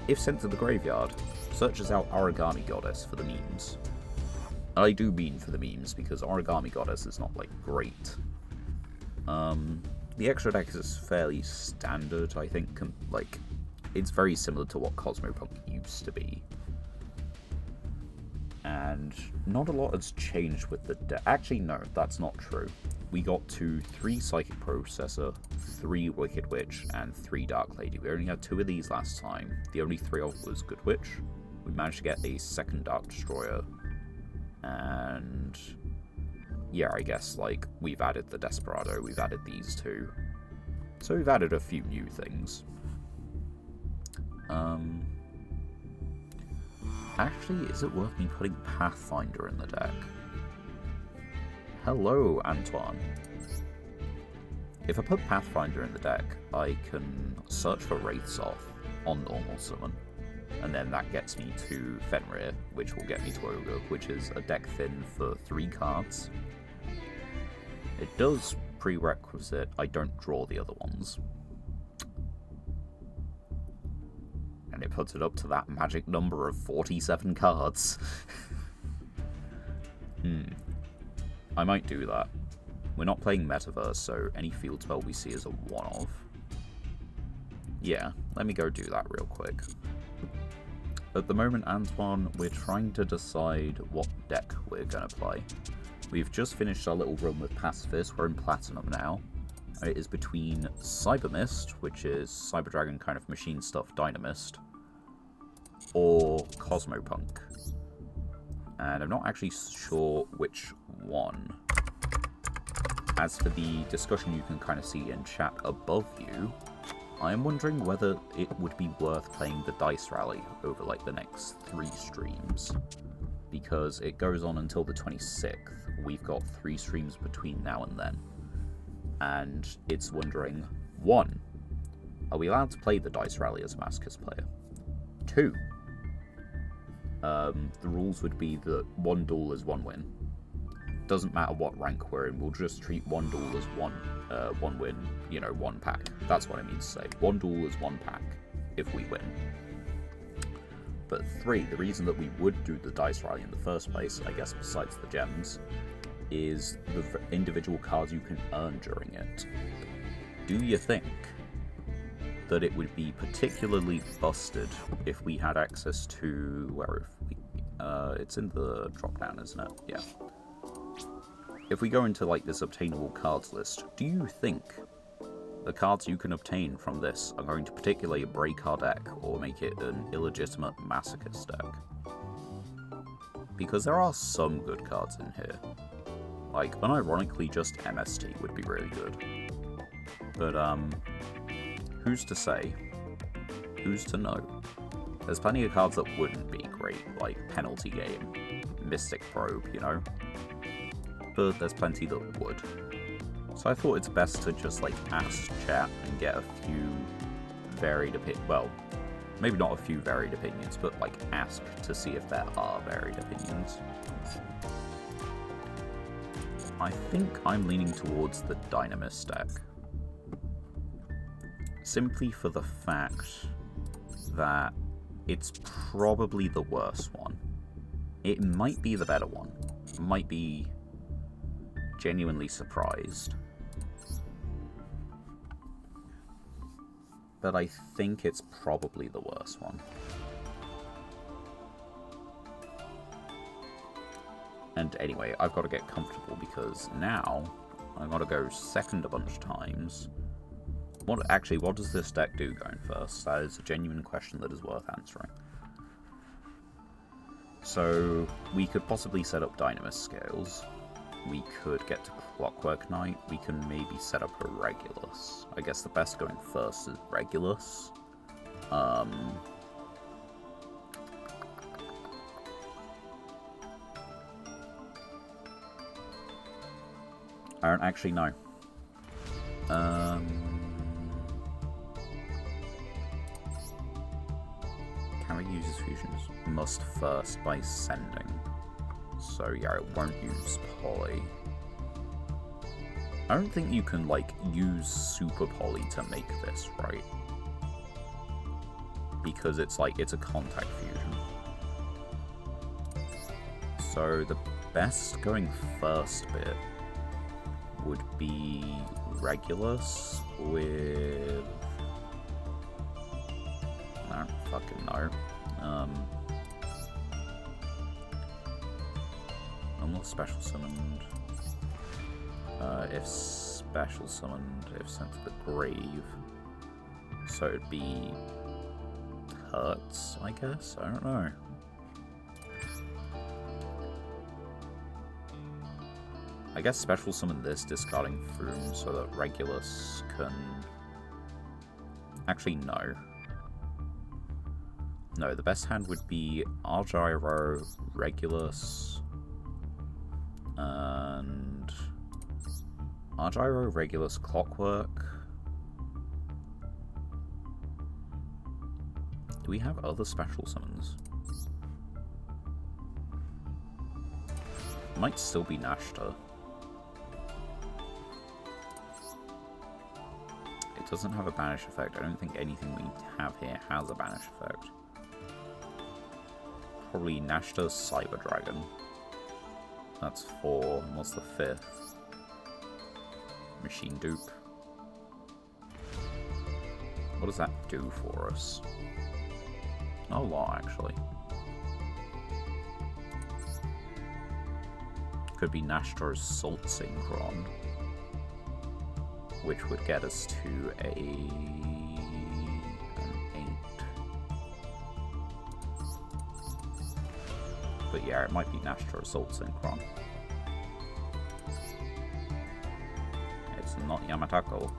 if sent to the graveyard, searches out Origami Goddess for the memes. I do mean for the memes, because Origami Goddess is not, like, great. The extra deck is fairly standard, I think. Like, it's very similar to what Cosmopunk used to be. And not a lot has changed with the deck. Actually, no, that's not true. We got to 3 Psychic Processor, 3 Wicked Witch, and 3 Dark Lady. We only had 2 of these last time. The only 3 of was Good Witch. We managed to get a 2nd Dark Destroyer. And yeah, I guess, like, we've added the Desperado, we've added these 2. So we've added a few new things. Actually, is it worth me putting Pathfinder in the deck? Hello, Antoine. If I put Pathfinder in the deck, I can search for Wraiths off on normal summon, and then that gets me to Fenrir, which will get me to Ogre, which is a deck thin for 3 cards. It does prerequisite I don't draw the other ones. And it puts it up to that magic number of 47 cards. I might do that. We're not playing Metaverse, so any field spell we see is a one-off. Yeah, let me go do that real quick. At the moment, Antoine, we're trying to decide what deck we're going to play. We've just finished our little run with Pacifist. We're in Platinum now. It is between Cyber Mist, which is Cyber Dragon kind of machine stuff Dynamist, or Cosmopunk. And I'm not actually sure which one. As for the discussion you can kind of see in chat above you, I am wondering whether it would be worth playing the Dice Rally over like the next 3 streams. Because it goes on until the 26th. We've got 3 streams between now and then. And it's wondering, 1, are we allowed to play the Dice Rally as a Masochist player? 2, the rules would be that 1 duel is 1 win. Doesn't matter what rank we're in, we'll just treat 1 duel as 1 win, you know, 1 pack. That's what I mean to say. 1 duel is 1 pack, if we win. But 3, the reason that we would do the Dice Rally in the first place, I guess besides the gems, is the individual cards you can earn during it. Do you think that it would be particularly busted if we had access to... where if we... it's in the drop-down, isn't it? Yeah. If we go into, like, this obtainable cards list, do you think the cards you can obtain from this are going to particularly break our deck or make it an illegitimate Masochist deck? Because there are some good cards in here. Like, unironically, just MST would be really good. But, who's to say? Who's to know? There's plenty of cards that wouldn't be great, like Penalty Game, Mystic Probe, you know? But there's plenty that would. So I thought it's best to just, like, ask chat and get a few varied opinions. Well, maybe not a few varied opinions, but, like, ask to see if there are varied opinions. I think I'm leaning towards the Dynamist deck. Simply for the fact that it's probably the worst one. It might be the better one. Might be genuinely surprised. But I think it's probably the worst one. And anyway, I've got to get comfortable because now I've got to go second a bunch of times. What does this deck do going first? That is a genuine question that is worth answering. So, we could possibly set up Dynamist Scales. We could get to Clockwork Knight. We can maybe set up a Regulus. I guess the best going first is Regulus. I don't actually know. Carry uses fusions must first by sending. So yeah, it won't use Poly. I don't think you can, like, use Super Poly to make this, right? Because it's, like, it's a contact fusion. So the best going first bit would be Regulus with... I don't fucking know. Almost special summoned. If special summoned, if sent to the grave. So it'd be Hurts, I guess? I don't know. I guess special summon this, discarding Froom, so that Regulus can... Actually, no. No, the best hand would be Argyro, Regulus, and... Argyro, Regulus, Clockwork. Do we have other special summons? Might still be Nashta. It doesn't have a banish effect. I don't think anything we have here has a banish effect. Probably Nashta's Cyber Dragon. That's 4. What's the 5th? Machine Dupe. What does that do for us? Not a lot, actually. Could be Nashta's Salt Synchron, which would get us to an 8. But yeah, it might be Nashta's Salt Synchron. It's not Yamatako.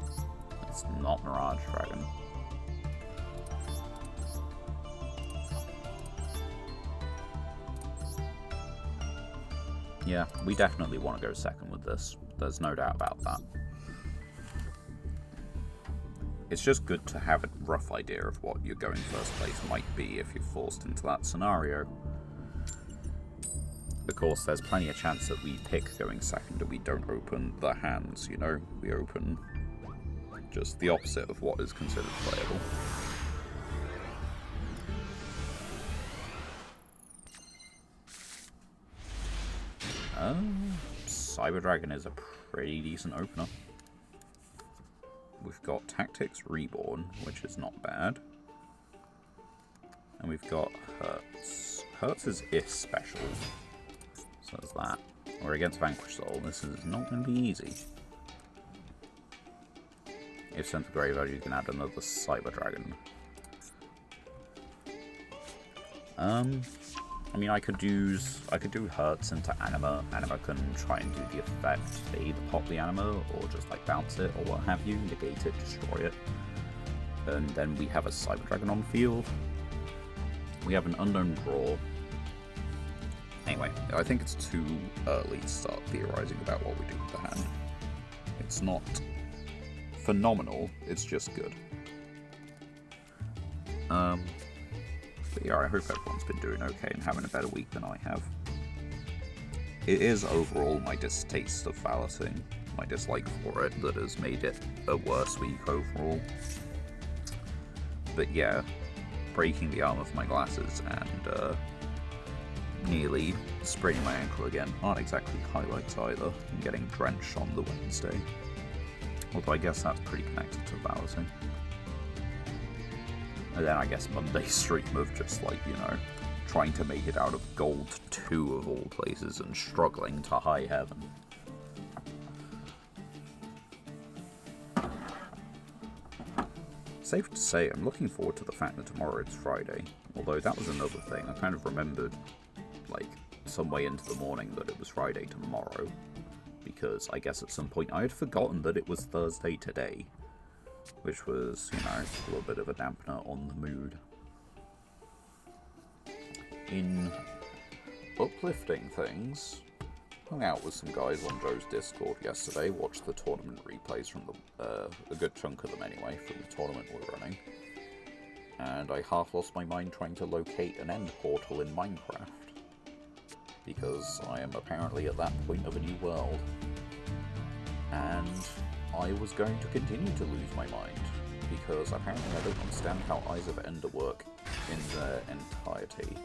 It's not Mirage Dragon. Yeah, we definitely want to go second with this. There's no doubt about that. It's just good to have a rough idea of what your going first place might be if you're forced into that scenario. Of course, there's plenty of chance that we pick going second and we don't open the hands, you know? We open just the opposite of what is considered playable. Cyber Dragon is a pretty decent opener. We've got Tactics Reborn, which is not bad. And we've got Hurts. Hurts is if special. So there's that. We're against Vanquish Soul. This is not going to be easy. If sent to Graveyard, you can add another Cyber Dragon. I mean, I could do Hurts into Anima. Anima can try and do the effect, either pop the Anima, or just like bounce it, or what have you, negate it, destroy it. And then we have a Cyber Dragon on field. We have an Unknown Draw. Anyway, I think it's too early to start theorizing about what we do with the hand. It's not phenomenal, it's just good. But yeah, I hope everyone's been doing okay and having a better week than I have. It is overall my distaste of balloting, my dislike for it, that has made it a worse week overall. But yeah, breaking the arm of my glasses and nearly spraining my ankle again aren't exactly highlights either, and getting drenched on the Wednesday. Although I guess that's pretty connected to balloting. And then I guess Monday's stream of just like, you know, trying to make it out of Gold 2 of all places and struggling to high heaven. Safe to say, I'm looking forward to the fact that tomorrow it's Friday. Although that was another thing. I kind of remembered, like, some way into the morning that it was Friday tomorrow. Because I guess at some point I had forgotten that it was Thursday today. Which was, you know, a little bit of a dampener on the mood. In uplifting things, hung out with some guys on Joe's Discord yesterday, watched the tournament replays from a good chunk of them anyway, from the tournament we're running. And I half lost my mind trying to locate an end portal in Minecraft. Because I am apparently at that point of a new world. and I was going to continue to lose my mind, because apparently I don't understand how Eyes of Ender work in their entirety.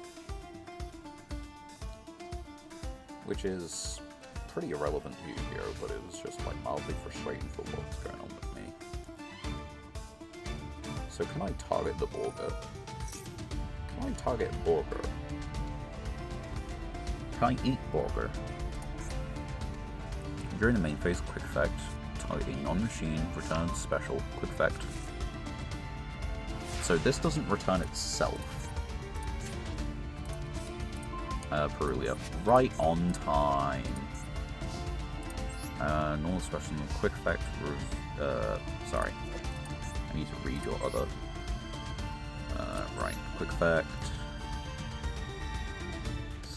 Which is pretty irrelevant to Yugioh, but it was just like mildly frustrating for what's going on with me. So can I target the Borger? Can I target Borger? Can I eat Borger? During the main phase, quick effect, targeting non-machine, returns special, quick effect. So this doesn't return itself. Perulia. Right on time. Normal special, quick effect, sorry. I need to read your other. Right, quick effect.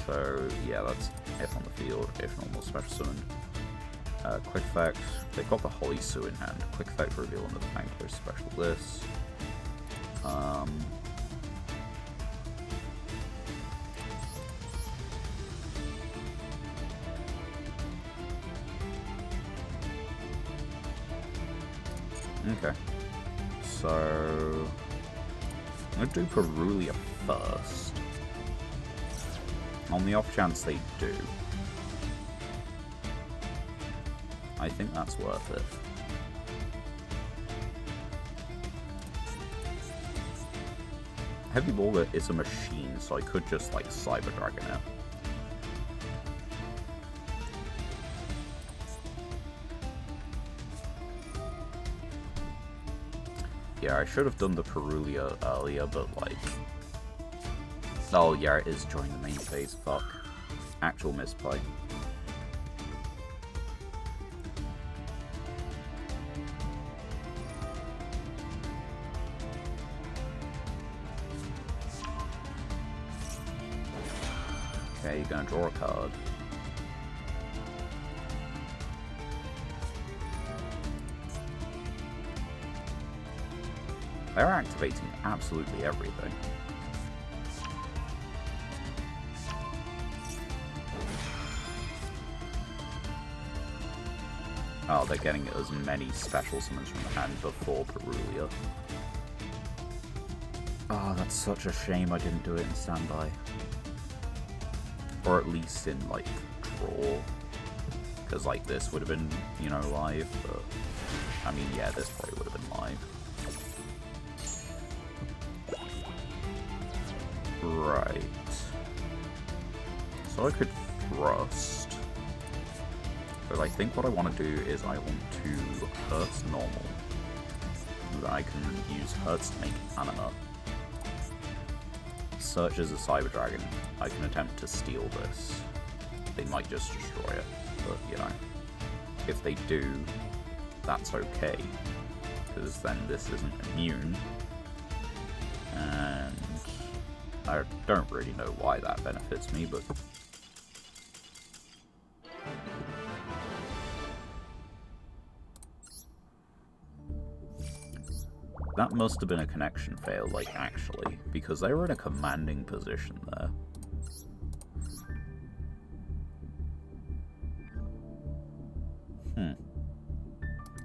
So, yeah, that's if on the field, if normal special summon. Quick effect, they've got the Holy Sue in hand. Quick effect reveal under the Painkiller special this. Okay, so I'm going to do Perulia first. On the off chance they do, I think that's worth it. Heavy Borger is a machine, so I could just like Cyber Dragon it. Yeah, I should have done the Perulia earlier, but like... Oh yeah, it is during the main phase, fuck. Actual misplay. Okay, you're gonna draw a card. They're activating absolutely everything. Oh, they're getting as many special summons from the hand before Perulia. Oh, that's such a shame I didn't do it in standby. Or at least in, like, draw. Because, like, this would have been, you know, live, but... I mean, yeah, this probably would have been live. Right. So I could thrust. But I think what I want to do is I want to Hurts normal. So that I can use Hurts to make Anima. Search as a Cyber Dragon. I can attempt to steal this. They might just destroy it, but you know. If they do, that's okay. Because then this isn't immune. And I don't really know why that benefits me, but... That must have been a connection fail, like, actually, because they were in a commanding position there.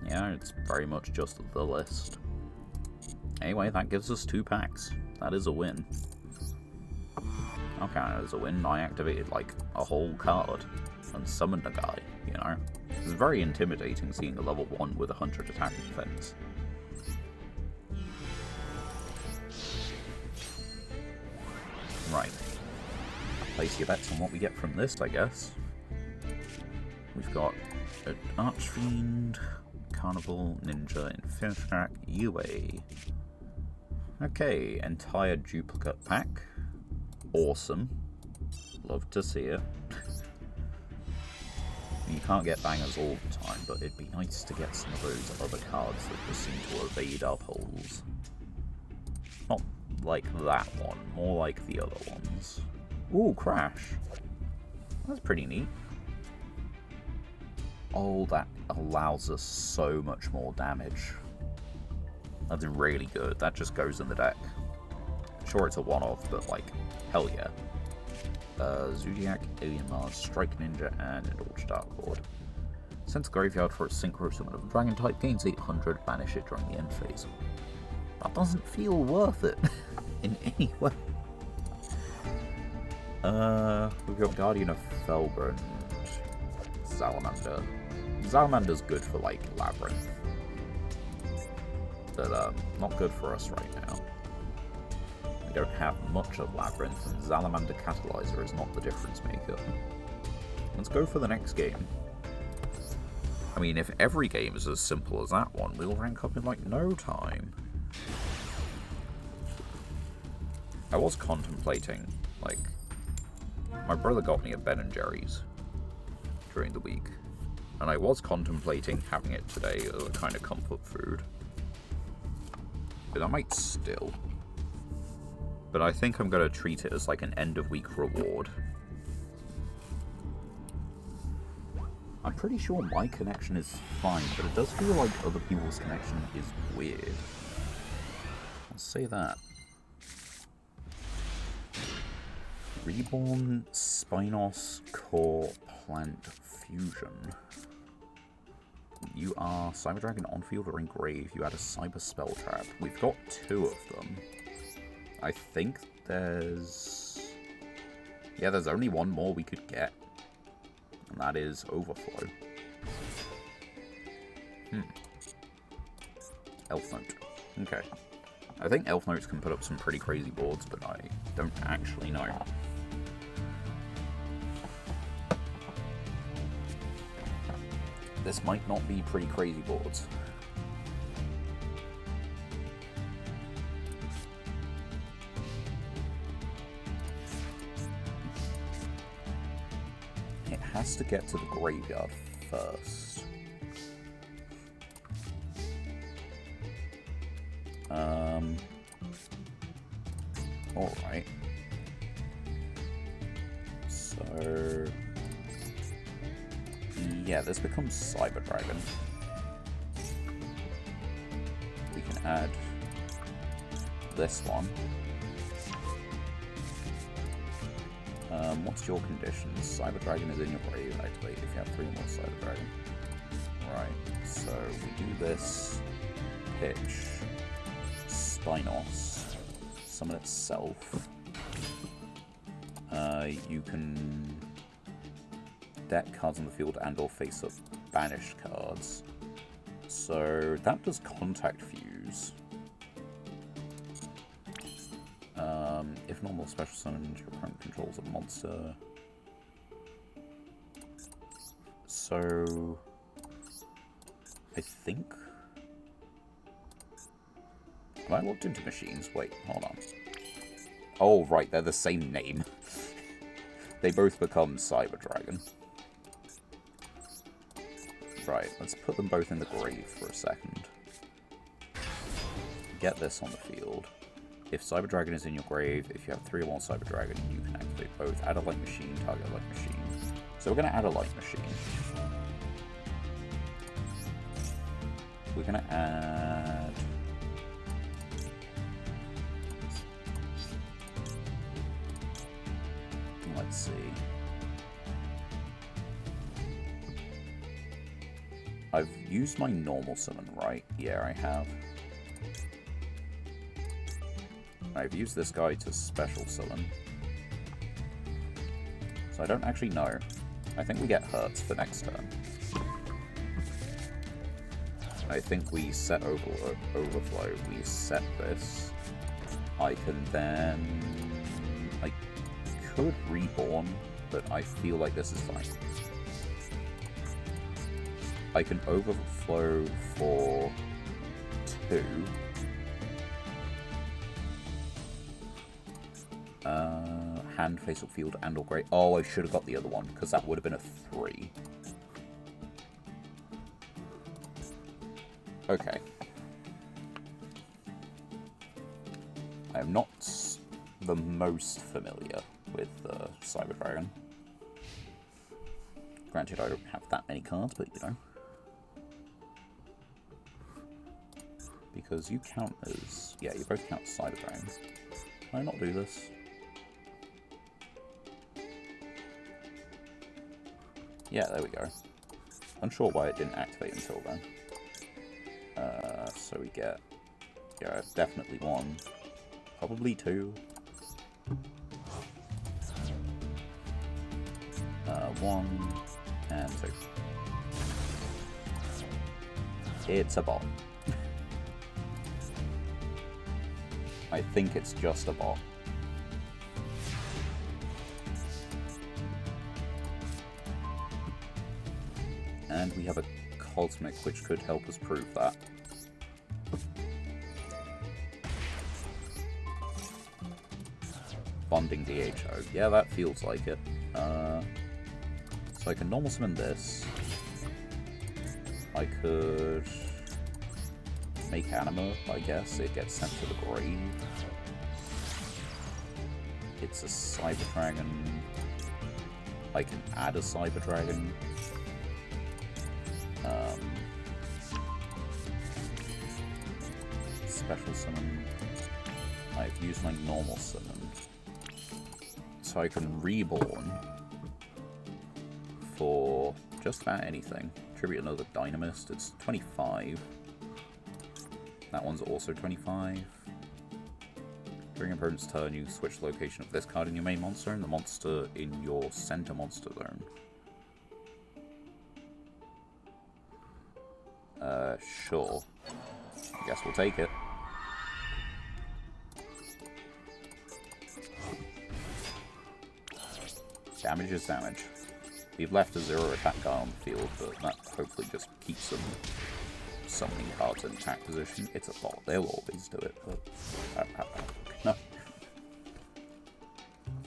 Yeah, it's very much just the list. Anyway, that gives us 2 packs. That is a win. Okay, as a win, I activated, like, a whole card and summoned a guy, you know? It's very intimidating seeing a level 1 with 100 attack and defense. Right. Place your bets on what we get from this, I guess. We've got an Archfiend, Carnival, Ninja, Infinitrack, UA. Okay, entire duplicate pack. Awesome. Love to see it. You can't get bangers all the time, but it'd be nice to get some of those other cards that just seem to evade our pulls. Not like that one, more like the other ones. Ooh, Crash. That's pretty neat. Oh, that allows us so much more damage. That's really good. That just goes in the deck. Sure, it's a one-off, but like, hell yeah. Zodiac, Alien Mars, Strike Ninja, and Indulge Dark Lord. Sends graveyard for a synchro summon of a dragon type, gains 800, banish it during the end phase. That doesn't feel worth it in any way. We've got Guardian of Felbrand, Salamander. Salamander's good for, like, Labyrinth. But, not good for us right now. We don't have much of Labyrinth, and Salamander Catalyzer is not the difference maker. Let's go for the next game. I mean, if every game is as simple as that one, we'll rank up in, like, no time. I was contemplating, like, my brother got me a Ben & Jerry's during the week, and I was contemplating having it today as a kind of comfort food. But I might still. But I think I'm going to treat it as like an end-of-week reward. I'm pretty sure my connection is fine, but it does feel like other people's connection is weird. I'll say that. Reborn, Spinos, Core, Plant, Fusion. You are Cyber Dragon on field or in grave. You add a Cyber Spell Trap. We've got 2 of them. I think there's... yeah, there's only one more we could get. And that is Overflow. Elf Note. Okay. I think Elf Notes can put up some pretty crazy boards, but I don't actually know. This might not be pretty crazy boards. It has to get to the graveyard first. Alright. So... yeah, this becomes Cyber Dragon. We can add this one. What's your conditions? Cyber Dragon is in your grave. Activate if you have 3 more Cyber Dragon. Right, so we do this. Pitch. Spinos. Summon itself. You can deck cards on the field and or face up banished cards. So that does Contact Fuse. If normal special summon, your opponent controls a monster. So I think... have I looked into machines? Wait, hold on. Oh, right, they're the same name. They both become Cyber Dragon. Right, let's put them both in the grave for a second. Get this on the field. If Cyber Dragon is in your grave, if you have 3 or more Cyber Dragon, you can activate both. Add a light machine, target a light machine. So we're going to add a light machine. We're going to add... let's see. I've used my normal summon, right? Yeah, I have. I've used this guy to special summon. So I don't actually know. I think we get Hurts for next turn. I think we set Overflow. We set this. I can then... I could Reborn, but I feel like this is fine. I can Overflow for 2. Hand, face up field, and or grave. Oh, I should have got the other one, because that would have been a 3. Okay. I am not the most familiar with Cyber Dragon. Granted, I don't have that many cards, but you know. Because you count as... yeah, you both count as Cyber Dragon. Can I not do this? Yeah, there we go. Unsure why it didn't activate until then. So we get, yeah, definitely 1, probably 2. 1 and 2. It's a bot. I think it's just a bot. And we have a cosmic which could help us prove that. Bonding DHO. Yeah, that feels like it. So I can normal summon this. I could make Anima, I guess. It gets sent to the grave. It's a Cyber Dragon. I can add a Cyber Dragon. Special summon. I've used my normal summon. So I can reborn for just about anything. Tribute another Dynamist. It's 25. That one's also 25. During an opponent's turn, you switch the location of this card in your main monster and the monster in your center monster zone. Sure. I guess we'll take it. Damage is damage. We've left a 0 attack guy on the field, but that hopefully just keeps them summoning cards in attack position. It's a bot. They'll always do it, but no.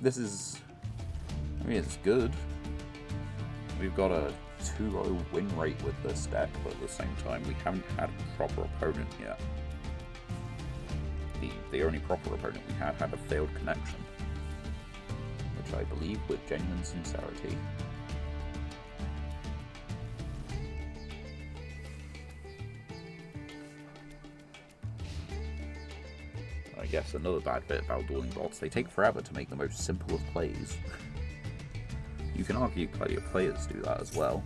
This is, I mean, it's good. We've got a 2-0 win rate with this deck, but at the same time, we haven't had a proper opponent yet. The only proper opponent we had a failed connection, which I believe with genuine sincerity. I guess another bad bit about dueling bots, they take forever to make the most simple of plays. You can argue plenty of players do that as well.